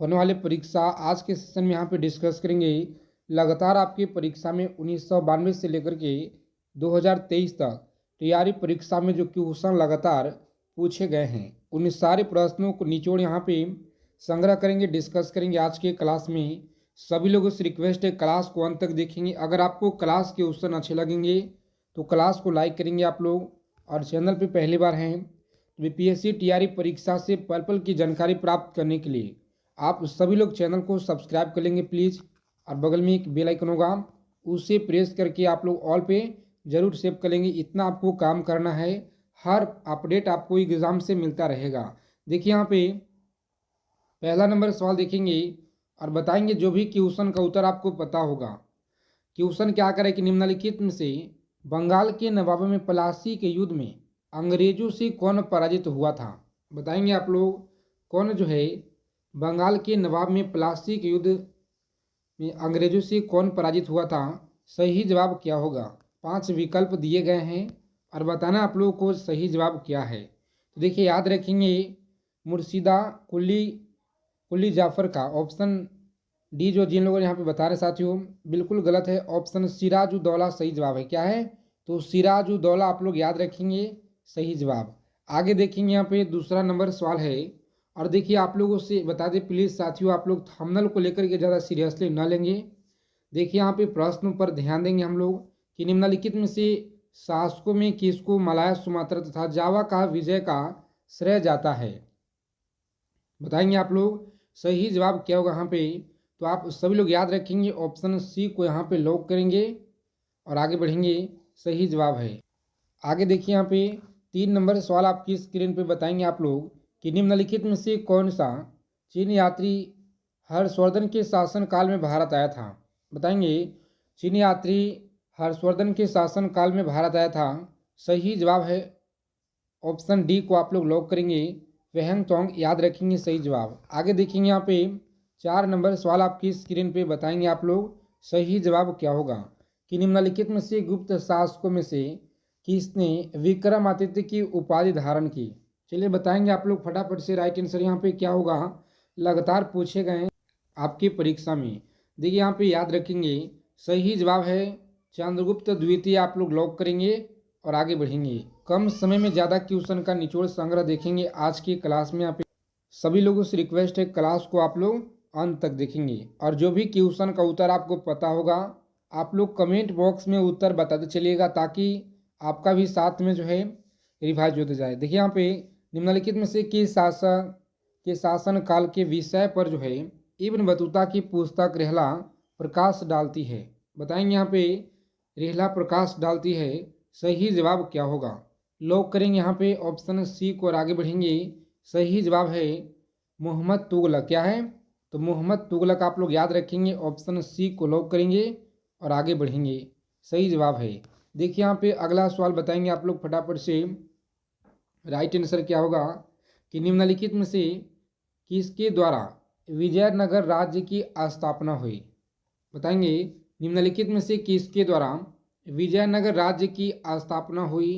होने वाली परीक्षा आज के सेशन में यहाँ पे डिस्कस करेंगे। लगातार आपकी परीक्षा में 1992 से लेकर के 2023 तक तैयारी परीक्षा में जो क्वेश्चन लगातार पूछे गए हैं उन सारे प्रश्नों को निचोड़ यहाँ पे संग्रह करेंगे, डिस्कस करेंगे आज के क्लास में। सभी लोगों से रिक्वेस्ट है क्लास को अंत तक देखेंगे। अगर आपको क्लास के क्वेश्चन अच्छे लगेंगे तो क्लास को लाइक करेंगे आप लोग, और चैनल पे पहली बार हैं तो बीपीएससी तैयारी परीक्षा से पल पल की जानकारी प्राप्त करने के लिए आप सभी लोग चैनल को सब्सक्राइब कर लेंगे प्लीज़। और बगल में एक बेल आइकन होगा, उसे प्रेस करके आप लोग ऑल पे ज़रूर सेव कर लेंगे। इतना आपको काम करना है, हर अपडेट आपको एग्ज़ाम से मिलता रहेगा। देखिए यहाँ पे पहला नंबर सवाल देखेंगे और बताएंगे जो भी क्वेश्चन का उत्तर आपको पता होगा। क्वेश्चन क्या करे कि निम्नलिखित में से बंगाल के नवाब में प्लासी के युद्ध में अंग्रेजों से कौन पराजित हुआ था। बताएंगे आप लोग कौन जो है बंगाल के नवाब में प्लासी के युद्ध में अंग्रेजों से कौन पराजित हुआ था। सही जवाब क्या होगा। 5 विकल्प दिए गए हैं और बताना आप लोगों को सही जवाब क्या है। तो देखिए याद रखेंगे मुर्शिदा कुली जाफर का ऑप्शन डी जो जिन लोगों ने यहाँ पे बता रहे साथियों बिल्कुल गलत है। ऑप्शन सिराजुद्दौला सही जवाब है। क्या है तो सिराजुद्दौला आप लोग याद रखेंगे सही जवाब। आगे देखेंगे यहाँ पे दूसरा नंबर सवाल है और देखिए आप लोगों से बता दें प्लीज़ साथियों, आप लोग थंबनेल को लेकर के ज़्यादा सीरियसली न लेंगे। देखिए यहाँ पे प्रश्न पर ध्यान देंगे हम लोग कि निम्नलिखित में से शासकों में किसको मलाया, सुमात्रा तथा जावा का विजय का श्रेय जाता है। बताएंगे आप लोग सही जवाब क्या होगा यहाँ पे। तो आप सभी लोग याद रखेंगे ऑप्शन सी को यहाँ पे लॉक करेंगे और आगे बढ़ेंगे। सही जवाब है। आगे देखिए यहाँ पे 3 नंबर सवाल आपकी स्क्रीन पे बताएंगे आप लोग कि निम्नलिखित में से कौन सा चीनी यात्री हर्षवर्धन के शासनकाल में भारत आया था। बताएंगे चीनी यात्री हर्षवर्धन के शासनकाल में भारत आया था। सही जवाब है ऑप्शन डी को आप लोग लॉक करेंगे। वेहंगतोंग याद रखेंगे सही जवाब। आगे देखेंगे यहाँ पे 4 नंबर सवाल आपकी स्क्रीन पे बताएंगे आप लोग सही जवाब क्या होगा कि निम्नलिखित में से गुप्त शासकों में से किसने विक्रमादित्य की उपाधि धारण की। चलिए बताएंगे आप लोग फटाफट से। राइट आंसर यहाँ पे क्या होगा, लगातार पूछे गए आपकी परीक्षा में। देखिए यहाँ पे याद रखेंगे सही जवाब है चंद्रगुप्त द्वितीय। आप लोग लॉक करेंगे और आगे बढ़ेंगे। कम समय में ज़्यादा क्वेश्चन का निचोड़ संग्रह देखेंगे आज की क्लास में। आप सभी लोगों से रिक्वेस्ट है क्लास को आप लोग अंत तक देखेंगे और जो भी क्वेश्चन का उत्तर आपको पता होगा आप लोग कमेंट बॉक्स में उत्तर बताते चलिएगा ताकि आपका भी साथ में जो है रिवाइज होते जाए। देखिए यहाँ पे निम्नलिखित में से किस शासन काल के विषय पर जो है इब्न बतूता की पुस्तक रेहला प्रकाश डालती है। बताएंगे यहाँ पे रेहला प्रकाश डालती है। सही जवाब क्या होगा, लॉक करेंगे यहाँ पे ऑप्शन सी को और आगे बढ़ेंगे। सही जवाब है मोहम्मद तुगलक। क्या है तो मोहम्मद तुगलक आप लोग याद रखेंगे। ऑप्शन सी को लॉक करेंगे और आगे बढ़ेंगे। सही जवाब है। देखिए यहाँ पे अगला सवाल बताएंगे आप लोग फटाफट से। राइट आंसर क्या होगा कि निम्नलिखित में से किसके द्वारा विजयनगर राज्य की स्थापना हुई। बताएंगे निम्नलिखित में से किसके द्वारा विजयनगर राज्य की स्थापना हुई।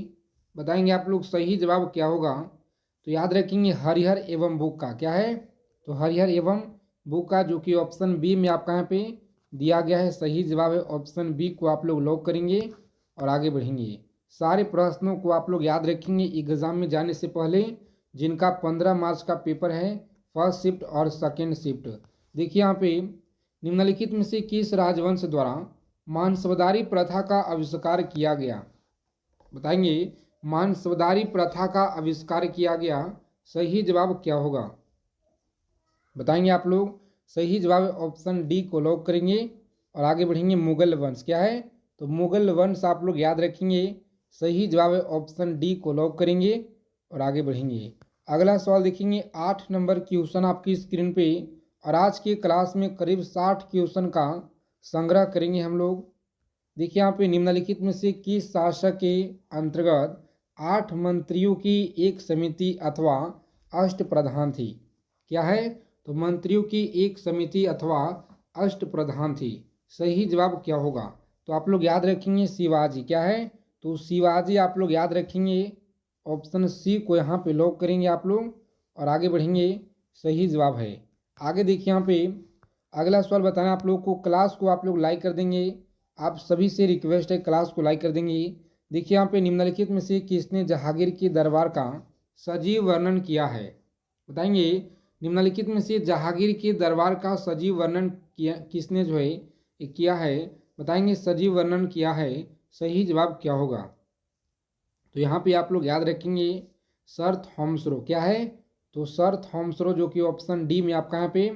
बताएंगे आप लोग सही जवाब क्या होगा। तो याद रखेंगे हरिहर एवं बुक्का। क्या है तो हरिहर एवं बुक्का जो कि ऑप्शन बी में आपका यहाँ पे दिया गया है। सही जवाब है ऑप्शन बी को आप लोग लॉक करेंगे और आगे बढ़ेंगे। सारे प्रश्नों को आप लोग याद रखेंगे एग्जाम में जाने से पहले, जिनका 15 मार्च का पेपर है फर्स्ट शिफ्ट और सेकेंड शिफ्ट। देखिए यहाँ पे निम्नलिखित में से किस राजवंश द्वारा मानसबदारी प्रथा का आविष्कार किया गया। बताएंगे मानसबदारी प्रथा का आविष्कार किया गया। सही जवाब क्या होगा बताएंगे आप लोग। सही जवाब ऑप्शन डी को लॉक करेंगे और आगे बढ़ेंगे। मुगल वंश। क्या है तो मुगल वंश आप लोग याद रखेंगे। सही जवाब है ऑप्शन डी को लॉक करेंगे और आगे बढ़ेंगे। अगला सवाल देखेंगे 8 नंबर क्वेश्चन आपकी स्क्रीन पे और आज की क्लास में करीब 60 क्वेश्चन का संग्रह करेंगे हम लोग। देखिए यहाँ पे निम्नलिखित में से किस शासक के अंतर्गत 8 मंत्रियों की एक समिति अथवा अष्ट प्रधान थी। क्या है तो मंत्रियों की एक समिति अथवा अष्ट प्रधान थी। सही जवाब क्या होगा तो आप लोग याद रखेंगे शिवाजी। क्या है तो शिवाजी आप लोग याद रखेंगे। ऑप्शन सी को यहाँ पे लॉक करेंगे आप लोग और आगे बढ़ेंगे। सही जवाब है। आगे देखिए यहाँ पे अगला सवाल बताना आप लोग को, क्लास को आप लोग लाइक कर देंगे। आप सभी से रिक्वेस्ट है क्लास को लाइक कर देंगे। देखिए यहाँ पे निम्नलिखित में से किसने जहांगीर के दरबार का सजीव वर्णन किया है? बताएंगे निम्नलिखित में से जहांगीर के दरबार का सजीव वर्णन किया किसने जो है ये किया है? बताएंगे सजीव वर्णन किया है, सही जवाब क्या होगा? तो यहाँ पे आप लोग याद रखेंगे सर थॉमसरो। क्या है? तो सर थॉमसरो, जो कि ऑप्शन डी में आपका यहाँ पे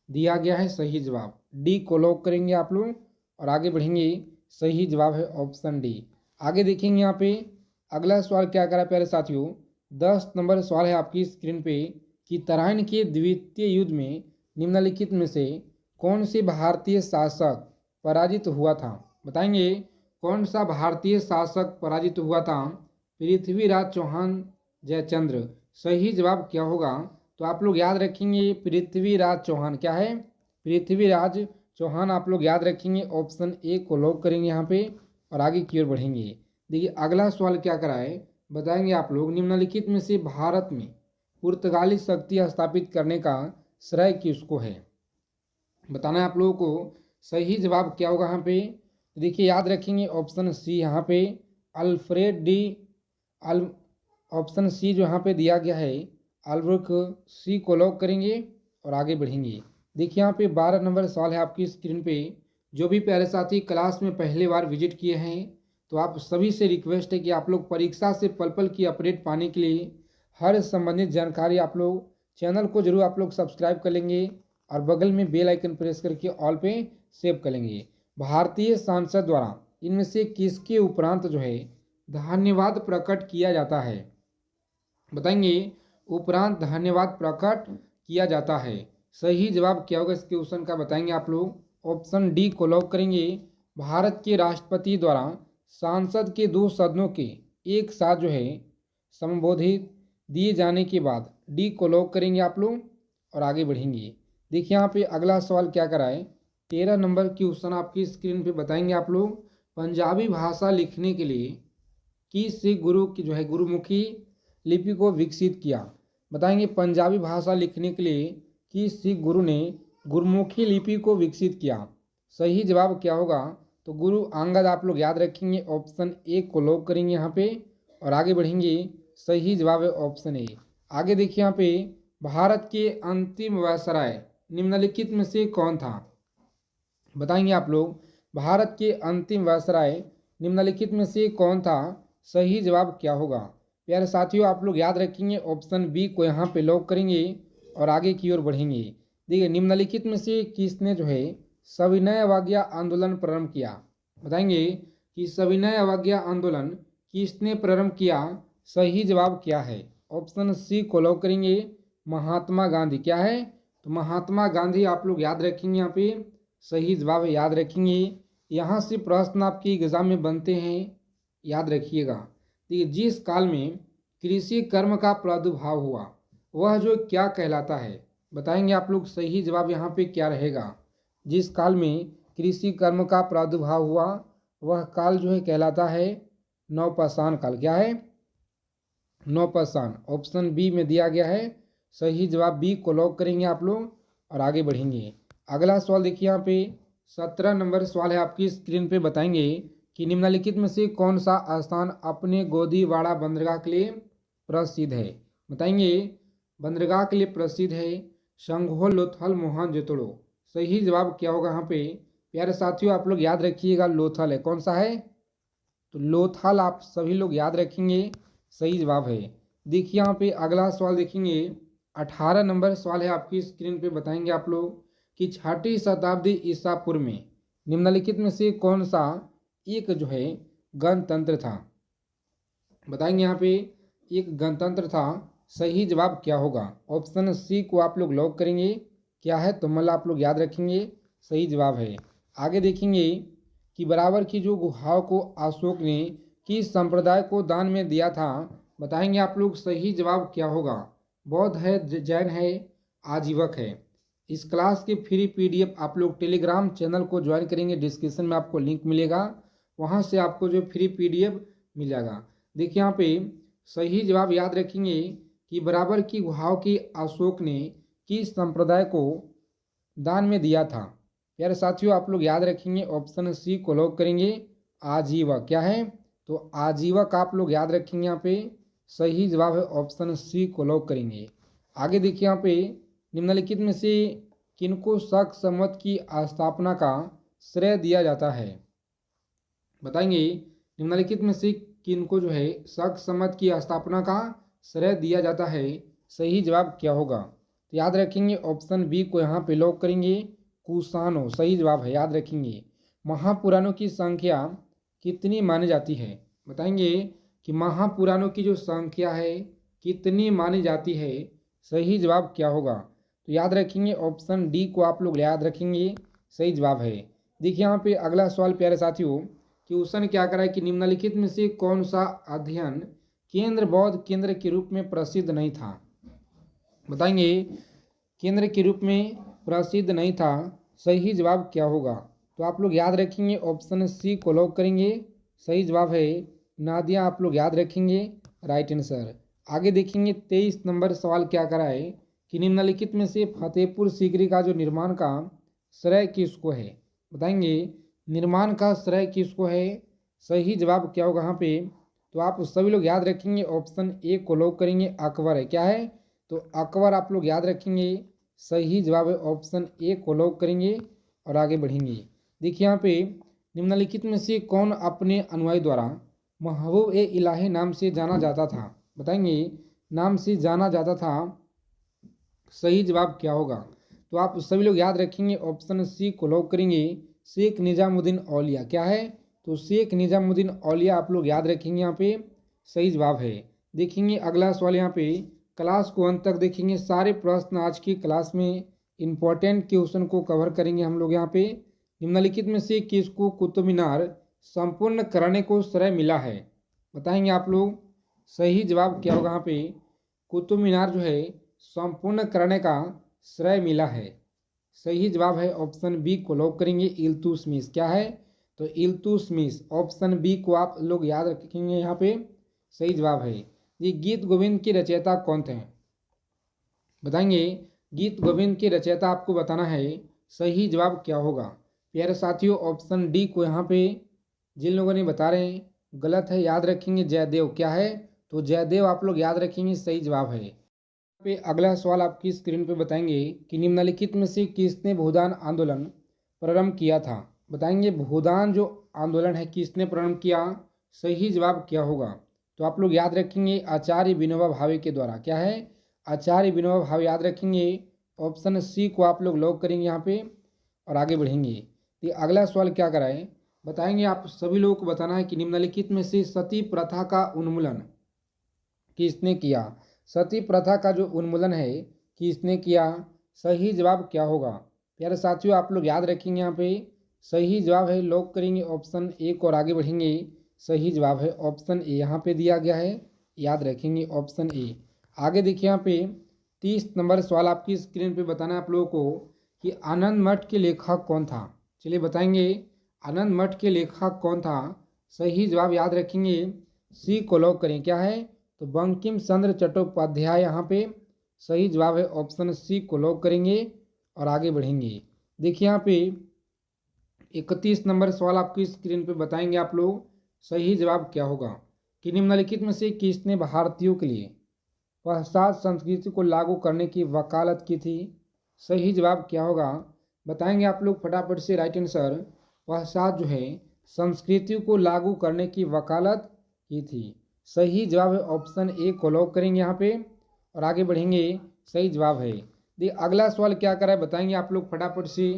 दिया गया है, सही जवाब डी को लॉक करेंगे आप लोग और आगे बढ़ेंगे। सही जवाब है ऑप्शन डी। आगे देखेंगे यहाँ पे अगला सवाल क्या करा प्यारे साथियों, 10 नंबर सवाल है आपकी स्क्रीन पे कि तराइन के द्वितीय युद्ध में निम्नलिखित में से कौन से भारतीय शासक पराजित हुआ था? बताएंगे कौन सा भारतीय शासक पराजित हुआ था? पृथ्वीराज चौहान, जयचंद्र। सही जवाब क्या होगा? तो आप लोग याद रखेंगे पृथ्वीराज चौहान। क्या है? पृथ्वीराज चौहान आप लोग याद रखेंगे, ऑप्शन ए को लॉक करेंगे यहाँ पे और आगे की ओर बढ़ेंगे। देखिए अगला सवाल क्या कराए, बताएंगे आप लोग निम्नलिखित में से भारत में पुर्तगाली शक्ति स्थापित करने का श्रेय किसको है? बताना है आप लोगों को। सही जवाब क्या होगा यहाँ पे? देखिए याद रखेंगे ऑप्शन सी यहाँ पे अल्फ्रेड डी ऑप्शन सी जो यहाँ पे दिया गया है अल्ब्रुक, सी को लॉक करेंगे और आगे बढ़ेंगे। देखिए यहाँ पे 12 नंबर सवाल है आपकी स्क्रीन पे। जो भी प्यारे साथी क्लास में पहली बार विजिट किए हैं तो आप सभी से रिक्वेस्ट है कि आप लोग परीक्षा से पल पल की अपडेट पाने के लिए हर संबंधित जानकारी आप लोग चैनल को जरूर आप लोग सब्सक्राइब कर लेंगे और बगल में बेल आइकन प्रेस करके ऑल पे सेव कर लेंगे। भारतीय सांसद द्वारा इनमें से किसके उपरांत जो है धन्यवाद प्रकट किया जाता है? बताएंगे उपरांत धन्यवाद प्रकट किया जाता है। सही जवाब क्या होगा इस क्वेश्चन का? बताएंगे आप लोग, ऑप्शन डी को लॉक करेंगे। भारत के राष्ट्रपति द्वारा सांसद के 2 सदनों के एक साथ जो है संबोधित दिए जाने के बाद डी को लॉक करेंगे आप लोग और आगे बढ़ेंगे। देखिए यहाँ पे अगला सवाल क्या कराए, 13 नंबर क्वेश्चन आपकी स्क्रीन पे। बताएंगे आप लोग पंजाबी भाषा लिखने के लिए किस गुरु की जो है गुरुमुखी लिपि को विकसित किया? बताएंगे पंजाबी भाषा लिखने के लिए किस गुरु ने गुरुमुखी लिपि को विकसित किया? सही जवाब क्या होगा? तो गुरु अंगद आप लोग याद रखेंगे, ऑप्शन ए को लॉक करेंगे यहाँ पे और आगे बढ़ेंगे। सही जवाब है ऑप्शन ए। आगे देखिए यहाँ पे भारत के अंतिम वायसराय निम्नलिखित में से कौन था? बताएंगे आप लोग भारत के अंतिम वायसराय निम्नलिखित में से कौन था? सही जवाब क्या होगा? प्यारे साथियों आप लोग याद रखेंगे, ऑप्शन बी को यहाँ पे लॉक करेंगे और आगे की ओर बढ़ेंगे। देखिए निम्नलिखित में से किसने जो है सविनय अवज्ञा आंदोलन प्रारंभ किया? बताएंगे कि सविनय अवज्ञा आंदोलन किसने प्रारंभ किया? सही जवाब क्या है? ऑप्शन सी को लॉक करेंगे, महात्मा गांधी। क्या है? तो महात्मा गांधी आप लोग याद रखेंगे यहाँ पे, सही जवाब है, याद रखेंगे। यहाँ से प्रश्न आपके एग्जाम में बनते हैं, याद रखिएगा। देखिए जिस काल में कृषि कर्म का प्रादुर्भाव हुआ वह जो क्या कहलाता है? बताएंगे आप लोग। सही जवाब यहाँ पे क्या रहेगा? जिस काल में कृषि कर्म का प्रादुर्भाव हुआ वह काल जो है कहलाता है नवपाषाण काल। क्या है? नवपाषाण, ऑप्शन बी में दिया गया है। सही जवाब बी को लॉक करेंगे आप लोग और आगे बढ़ेंगे। अगला सवाल देखिए यहाँ पे 17 नंबर सवाल है आपकी स्क्रीन पे। बताएंगे कि निम्नलिखित में से कौन सा स्थान अपने गोदीवाड़ा बंदरगाह के लिए प्रसिद्ध है? बताएंगे बंदरगाह के लिए प्रसिद्ध है शंघोल, लोथल, मोहनजोदड़ो। सही जवाब क्या होगा यहाँ पे? प्यारे साथियों आप लोग याद रखिएगा, लोथल है। कौन सा है? तो लोथल आप सभी लोग याद रखेंगे, सही जवाब है। देखिए यहाँ पे अगला सवाल देखेंगे 18 नंबर सवाल है आपकी स्क्रीन पे। बताएंगे आप लोग कि 6ठी शताब्दी ईसा पूर्व में निम्नलिखित में से कौन सा एक जो है गणतंत्र था? बताएंगे यहाँ पे एक गणतंत्र था। सही जवाब क्या होगा? ऑप्शन सी को आप लोग लॉक करेंगे। क्या है? तो मतलब आप लोग याद रखेंगे, सही जवाब है। आगे देखेंगे कि बराबर की जो गुहाओं को अशोक ने किस संप्रदाय को दान में दिया था? बताएंगे आप लोग। सही जवाब क्या होगा? बौद्ध है, जैन है, आजीवक है। इस क्लास के फ्री पीडीएफ आप लोग टेलीग्राम चैनल को ज्वाइन करेंगे, डिस्क्रिप्शन में आपको लिंक मिलेगा, वहां से आपको जो फ्री पीडीएफ मिल जाएगा। देखिए यहाँ पे सही जवाब याद रखेंगे कि बराबर की गुहाओं की अशोक ने किस संप्रदाय को दान में दिया था? प्यारे साथियों, आप लोग याद रखेंगे ऑप्शन सी को लॉक करेंगे। आजीवक क्या है? तो आजीवक आप लोग याद रखेंगे यहाँ पे सही जवाब है ऑप्शन सी को लॉक करेंगे। आगे देखिए यहाँ पे निम्नलिखित में से किनको शक सम्मत की स्थापना का श्रेय दिया जाता है? बताएंगे निम्नलिखित में से किनको जो है शक सम्मत की स्थापना का श्रेय दिया जाता है? सही जवाब क्या होगा? तो याद रखेंगे ऑप्शन बी को यहाँ पे लॉक करेंगे। कुषाणों सही जवाब है, याद रखेंगे। महापुराणों की संख्या कितनी मानी जाती है? बताएंगे कि महापुराणों की जो संख्या है कितनी मानी जाती है? सही जवाब क्या होगा? तो याद रखेंगे ऑप्शन डी को आप लोग याद रखेंगे, सही जवाब है। देखिए यहाँ पे अगला सवाल प्यारे साथियों, क्वेश्चन क्या करा है कि निम्नलिखित में से कौन सा अध्ययन केंद्र बौद्ध केंद्र के रूप में प्रसिद्ध नहीं था? बताएंगे केंद्र के रूप में प्रसिद्ध नहीं था, सही जवाब क्या होगा? तो आप लोग याद रखेंगे ऑप्शन सी को लॉक करेंगे। सही जवाब है नादिया, आप लोग याद रखेंगे, राइट आंसर। आगे देखेंगे 23 नंबर सवाल क्या करा है कि निम्नलिखित में से फतेहपुर सीकरी का जो निर्माण का श्रेय किसको है? बताएंगे निर्माण का श्रेय किसको है? सही जवाब क्या होगा यहाँ पे? तो आप सभी लोग याद रखेंगे ऑप्शन ए को लॉक करेंगे, अकबर है। क्या है? तो अकबर आप लोग याद रखेंगे, सही जवाब है ऑप्शन ए को लॉक करेंगे और आगे बढ़ेंगे। देखिए यहाँ पे निम्नलिखित में से कौन अपने अनुयायी द्वारा महबूब ए इलाही नाम से जाना जाता था? बताएंगे नाम से जाना जाता था, सही जवाब क्या होगा? तो आप सभी लोग याद रखेंगे ऑप्शन सी को लॉक करेंगे, शेख निजामुद्दीन औलिया। क्या है? तो शेख निजामुद्दीन औलिया आप लोग याद रखेंगे, यहाँ पे सही जवाब है। देखेंगे अगला सवाल यहाँ पे, क्लास को अंत तक देखेंगे, सारे प्रश्न आज की क्लास में इंपॉर्टेंट क्वेश्चन को कवर करेंगे हम लोग। यहाँ पे निम्नलिखित में से किसको कुतुब मीनार संपूर्ण करने को श्रेय मिला है? बताएंगे आप लोग, सही जवाब क्या होगा यहाँ पे? कुतुब मीनार जो है संपूर्ण करने का श्रेय मिला है, सही जवाब है ऑप्शन बी को लॉक करेंगे, इल्तुतमिश। क्या है? तो इल्तुतमिश, ऑप्शन बी को आप लोग याद रखेंगे, यहाँ पे सही जवाब है। ये गीत गोविंद के रचयिता कौन थे? बताएंगे गीत गोविंद के रचयिता आपको बताना है, सही जवाब क्या होगा? प्यारे साथियों ऑप्शन डी को यहाँ पे जिन लोगों ने बता रहे हैं गलत है, याद रखेंगे जयदेव। क्या है? तो जयदेव आप लोग याद रखेंगे, सही जवाब है। पे अगला सवाल आपकी स्क्रीन पे बताएंगे कि निम्नलिखित में से किसने भूदान आंदोलन प्रारंभ किया था? बताएंगे भूदान जो आंदोलन है किसने प्रारंभ किया? सही जवाब क्या होगा? तो आप लोग याद रखेंगे आचार्य विनोबा भावे के द्वारा। क्या है? आचार्य विनोबा भावे, याद रखेंगे ऑप्शन सी को आप लोग लॉक करेंगे यहाँ पे और आगे बढ़ेंगे। तो अगला सवाल क्या कराए, बताएंगे आप सभी लोगों को बताना है कि निम्नलिखित में से सती प्रथा का उन्मूलन किसने किया? सती प्रथा का जो उन्मूलन है किसने किया? सही जवाब क्या होगा? प्यारे साथियों आप लोग याद रखेंगे, यहाँ पे सही जवाब है, लॉक करेंगे ऑप्शन ए को और आगे बढ़ेंगे। सही जवाब है ऑप्शन ए, यहाँ पे दिया गया है, याद रखेंगे ऑप्शन ए। आगे देखिए यहाँ पे 30 नंबर सवाल आपकी स्क्रीन पे बताना है आप लोगों को कि आनंद मठ के लेखक कौन था? चलिए बताएंगे आनंद मठ के लेखक कौन था? सही जवाब याद रखेंगे, सी को लॉक करें। क्या है? तो बंकिम चंद्र चट्टोपाध्याय, यहाँ पे सही जवाब है ऑप्शन सी को लॉक करेंगे और आगे बढ़ेंगे। देखिए यहाँ पे 31 नंबर सवाल आपकी स्क्रीन पे बताएंगे आप लोग, सही जवाब क्या होगा कि निम्नलिखित में से किसने भारतीयों के लिए पाश्चात्य संस्कृति को लागू करने की वकालत की थी? सही जवाब क्या होगा? बताएंगे आप लोग फटाफट से, राइट आंसर। पाश्चात्य जो है संस्कृति को लागू करने की वकालत की थी, सही जवाब है ऑप्शन ए को लॉक करेंगे यहाँ पे और आगे बढ़ेंगे। सही जवाब है। देखिए अगला सवाल क्या करा है, बताएंगे आप लोग फटाफट से।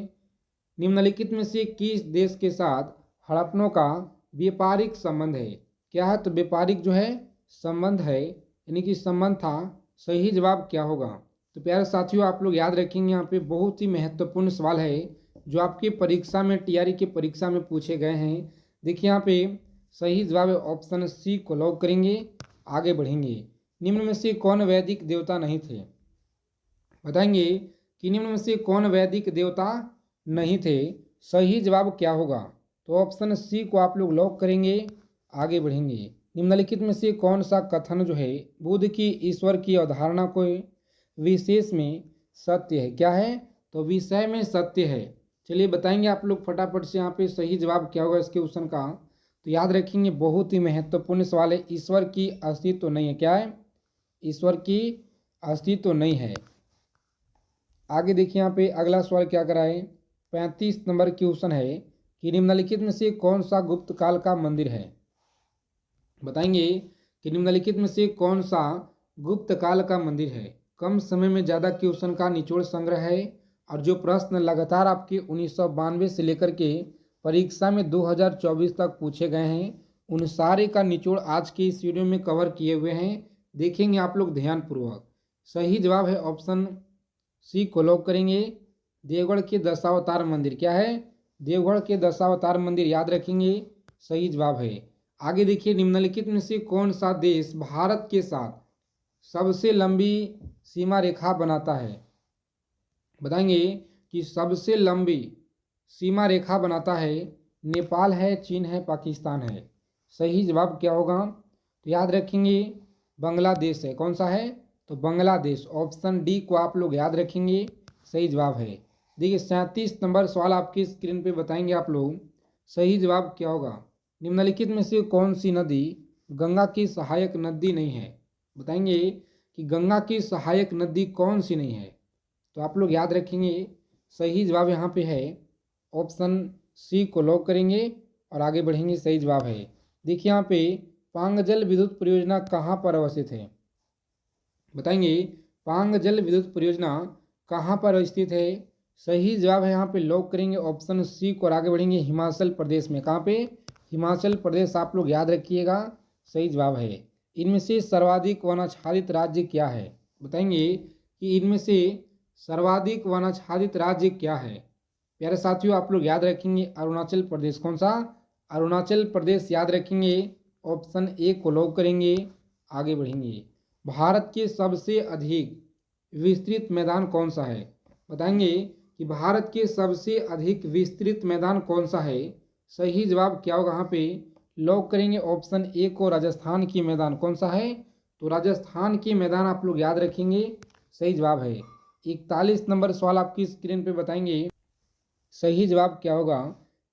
निम्नलिखित में से किस देश के साथ हड़प्पनों का व्यापारिक संबंध है? क्या है? तो व्यापारिक जो है संबंध है, यानी कि संबंध था, सही जवाब क्या होगा? तो प्यारे साथियों आप लोग याद रखेंगे, यहाँ पे बहुत ही महत्वपूर्ण सवाल है जो आपकी परीक्षा में टीआरई की परीक्षा में पूछे गए हैं। देखिए यहाँ पे सही जवाब है ऑप्शन सी को लॉक करेंगे, आगे बढ़ेंगे। निम्न में से कौन वैदिक देवता नहीं थे? बताएंगे कि निम्न में से कौन वैदिक देवता नहीं थे? सही जवाब क्या होगा? तो ऑप्शन सी को आप लोग लॉक करेंगे, आगे बढ़ेंगे। निम्नलिखित में से कौन सा कथन जो है बुद्ध की ईश्वर की अवधारणा को विशेष में सत्य है। क्या है? तो विषय में सत्य है। चलिए बताएंगे आप लोग फटाफट से यहाँ पे सही जवाब क्या होगा इसके क्वेश्चन का। तो याद रखेंगे, बहुत ही महत्वपूर्ण सवाल है। ईश्वर की अस्तित्व नहीं है। क्या है? ईश्वर की अस्तित्व नहीं है। आगे देखिए यहाँ पे अगला सवाल क्या करा है। 35 नंबर क्वेश्चन है कि निम्नलिखित में से कौन सा गुप्त काल का मंदिर है। बताएंगे कि निम्नलिखित में से कौन सा गुप्त काल का मंदिर है। कम समय में ज़्यादा क्वेश्चन का निचोड़ संग्रह है और जो प्रश्न लगातार आपके 1992 से लेकर के परीक्षा में 2024 तक पूछे गए हैं, उन सारे का निचोड़ आज के इस वीडियो में कवर किए हुए हैं। देखेंगे आप लोग ध्यानपूर्वक। सही जवाब है ऑप्शन सी को लॉक करेंगे। देवगढ़ के दशावतार मंदिर। क्या है? देवगढ़ के दशावतार मंदिर याद रखेंगे, सही जवाब है। आगे देखिए, निम्नलिखित में से कौन सा देश भारत के साथ सबसे लंबी सीमा रेखा बनाता है। बताएंगे कि सबसे लंबी सीमा रेखा बनाता है। नेपाल है, चीन है, पाकिस्तान है। सही जवाब क्या होगा? तो याद रखेंगे बांग्लादेश है। कौन सा है? तो बांग्लादेश। ऑप्शन डी को आप लोग याद रखेंगे, सही जवाब है। देखिए 37 नंबर सवाल आपकी स्क्रीन पे बताएंगे आप लोग, सही जवाब क्या होगा। निम्नलिखित में से कौन सी नदी गंगा की सहायक नदी नहीं है। बताएंगे कि गंगा की सहायक नदी कौन सी नहीं है। तो आप लोग याद रखेंगे, सही जवाब यहाँ पे है ऑप्शन सी को लॉक करेंगे और आगे बढ़ेंगे। सही जवाब है। देखिए यहाँ पे पांगजल विद्युत परियोजना कहाँ पर अवस्थित है। बताएंगे पांगजल विद्युत परियोजना कहाँ पर स्थित है। सही जवाब है यहाँ पे लॉक करेंगे ऑप्शन सी को और आगे बढ़ेंगे हिमाचल प्रदेश में। कहाँ पे? हिमाचल प्रदेश आप लोग याद रखिएगा, सही जवाब है। इनमें से सर्वाधिक वनाच्छादित राज्य क्या है। बताएंगे कि इनमें से सर्वाधिक वनाच्छादित राज्य क्या है। प्यारे साथियों आप लोग याद रखेंगे अरुणाचल प्रदेश। कौन सा? अरुणाचल प्रदेश याद रखेंगे, ऑप्शन ए को लॉक करेंगे। आगे बढ़ेंगे, भारत के सबसे अधिक विस्तृत मैदान कौन सा है। बताएंगे कि भारत के सबसे अधिक विस्तृत मैदान कौन सा है। सही जवाब क्या होगा यहाँ पे लॉक करेंगे ऑप्शन ए को, राजस्थान की मैदान। कौन सा है? तो राजस्थान की मैदान आप लोग याद रखेंगे, सही जवाब है। 41 नंबर सवाल आपकी स्क्रीन पे बताएंगे, सही जवाब क्या होगा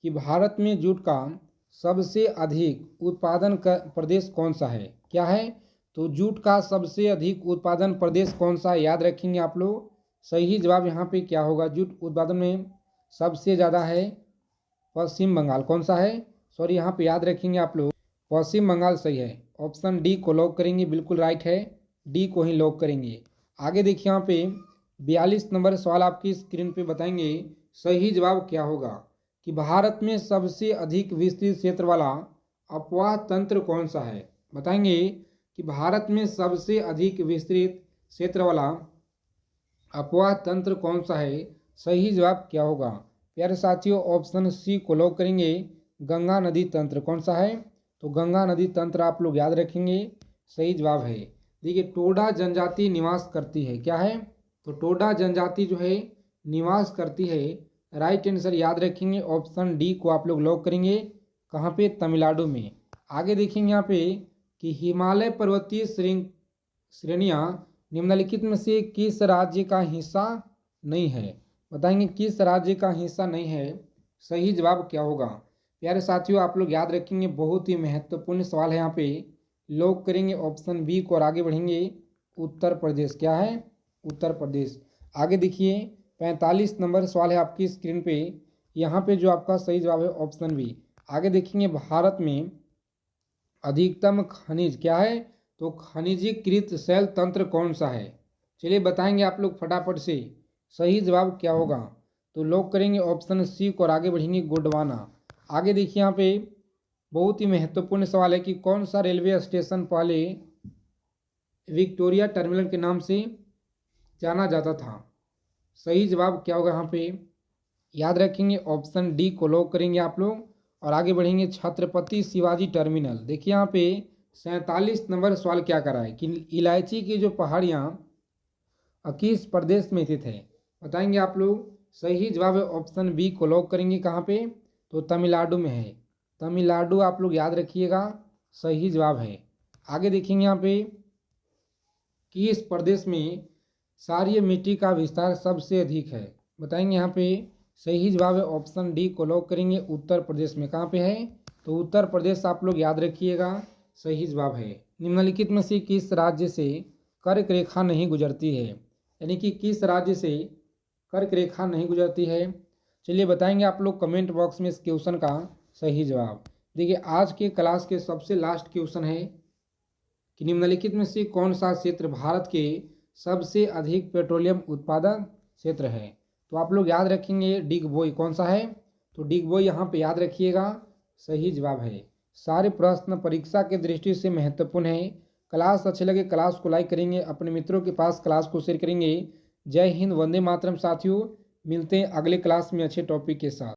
कि भारत में जूट का सबसे अधिक उत्पादन का प्रदेश कौन सा है। क्या है? तो जूट का सबसे अधिक उत्पादन प्रदेश कौन सा है, याद रखेंगे आप लोग। सही जवाब यहाँ पे क्या होगा, जूट उत्पादन में सबसे ज़्यादा है पश्चिम बंगाल। कौन सा है? सॉरी यहाँ पे याद रखेंगे आप लोग, पश्चिम बंगाल सही है। ऑप्शन डी को लॉक करेंगे, बिल्कुल राइट है, डी को ही लॉक करेंगे। आगे देखिए यहाँ पे 42 नंबर सवाल आपकी स्क्रीन पे बताएंगे, सही जवाब क्या होगा कि भारत में सबसे अधिक विस्तृत क्षेत्र वाला अपवाह तंत्र कौन सा है। बताएंगे कि भारत में सबसे अधिक विस्तृत क्षेत्र वाला अपवाह तंत्र कौन सा है। सही जवाब क्या होगा प्यारे साथियों, ऑप्शन सी को लॉक करेंगे, गंगा नदी तंत्र। कौन सा है? तो गंगा नदी तंत्र आप लोग याद रखेंगे, सही जवाब है। देखिए टोडा जनजाति निवास करती है। क्या है? तो टोडा जनजाति जो है निवास करती है। राइट आंसर याद रखेंगे, ऑप्शन डी को आप लोग लॉक करेंगे। कहाँ पे? तमिलनाडु में। आगे देखेंगे यहाँ पे कि हिमालय पर्वतीय श्रेणियाँ निम्नलिखित में से किस राज्य का हिस्सा नहीं है। बताएंगे किस राज्य का हिस्सा नहीं है। सही जवाब क्या होगा प्यारे साथियों, आप लोग याद रखेंगे, बहुत ही महत्वपूर्ण सवाल है। यहाँ पे लॉक करेंगे ऑप्शन बी को और आगे बढ़ेंगे उत्तर प्रदेश। क्या है? उत्तर प्रदेश। आगे देखिए 45 नंबर सवाल है आपकी स्क्रीन पे, यहाँ पे जो आपका सही जवाब है ऑप्शन बी। आगे देखेंगे भारत में अधिकतम खनिज। क्या है? तो खनिजीकृत शैल तंत्र कौन सा है। चलिए बताएंगे आप लोग फटाफट से, सही जवाब क्या होगा। तो लॉक करेंगे ऑप्शन सी को और आगे बढ़ेंगे गोंडवाना। आगे देखिए यहाँ पे बहुत ही महत्वपूर्ण सवाल है कि कौन सा रेलवे स्टेशन पहले विक्टोरिया टर्मिनल के नाम से जाना जाता था। सही जवाब क्या होगा यहाँ पे याद रखेंगे, ऑप्शन डी को लॉक करेंगे आप लोग और आगे बढ़ेंगे छत्रपति शिवाजी टर्मिनल। देखिए यहाँ पे 47 नंबर सवाल क्या करा है कि इलायची की जो पहाड़ियाँ किस प्रदेश में स्थित है। बताएंगे आप लोग, सही जवाब है ऑप्शन बी को लॉक करेंगे। कहाँ पे? तो तमिलनाडु में है। तमिलनाडु आप लोग याद रखिएगा, सही जवाब है। आगे देखेंगे यहाँ पे कि इस प्रदेश में क्षारीय मिट्टी का विस्तार सबसे अधिक है? बताएंगे यहाँ पे। सही जवाब है ऑप्शन डी को लॉक करेंगे, उत्तर प्रदेश में। कहाँ पे है? तो उत्तर प्रदेश आप लोग याद रखिएगा, सही जवाब है। निम्नलिखित में से किस राज्य से कर्क रेखा नहीं गुजरती है? यानी कि किस राज्य से कर्क रेखा नहीं गुजरती है? चलिए बताएंगे आप लोग कमेंट बॉक्स में इस क्वेश्चन का सही जवाब। देखिए आज के क्लास के सबसे लास्ट क्वेश्चन है कि निम्नलिखित में से कौन सा क्षेत्र भारत के सबसे अधिक पेट्रोलियम उत्पादन क्षेत्र है? तो आप लोग याद रखेंगे डिगबोई। कौन सा है? तो डिगबोई यहाँ पे याद रखिएगा, सही जवाब है। सारे प्रश्न परीक्षा के दृष्टि से महत्वपूर्ण है। क्लास अच्छे लगे क्लास को लाइक करेंगे, अपने मित्रों के पास क्लास को शेयर करेंगे। जय हिंद, वंदे मातरम साथियों। मिलते हैं अगले क्लास में अच्छे टॉपिक के साथ।